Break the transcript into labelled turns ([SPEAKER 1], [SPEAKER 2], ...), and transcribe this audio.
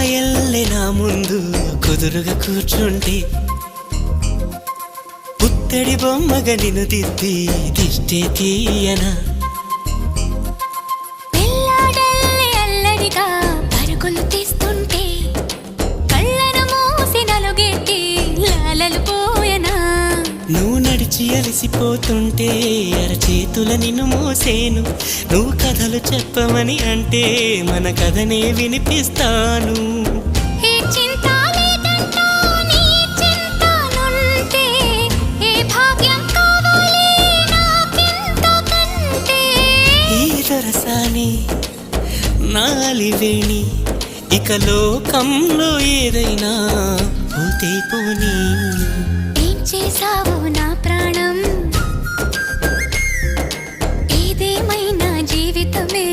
[SPEAKER 1] రాయల్లే నా ముందు కుదురుగా కూర్చుంటే పుత్తడి బొమ్మగా నిన్ను దిద్ది దిష్టే తీయనా
[SPEAKER 2] పిల్లాడల్లే అల్లరిగా పరుగులు తీస్తుంటే కళ్ళను మూసి నలుగెట్టి లాలలు పోయనా
[SPEAKER 1] నువ్వు నడిచి అలసిపోతుంటే అరచేతుల నిన్ను మోసేను నువ్వు కథలు చెప్పమని అంటే మన కథనే వినిపిస్తాను
[SPEAKER 2] ఏ చింత లేదంటూ నీ చింతనుంటే ఏ భాగ్యం కావాలి నాకింతకంటే
[SPEAKER 1] ఈ దొరసాని నాలివేణి ఇక లోకంలో ఏదైనా పోతే పోనీ
[SPEAKER 2] ఏం చేసావు నా ప్రాణం ఏదేమైనా జీవితమే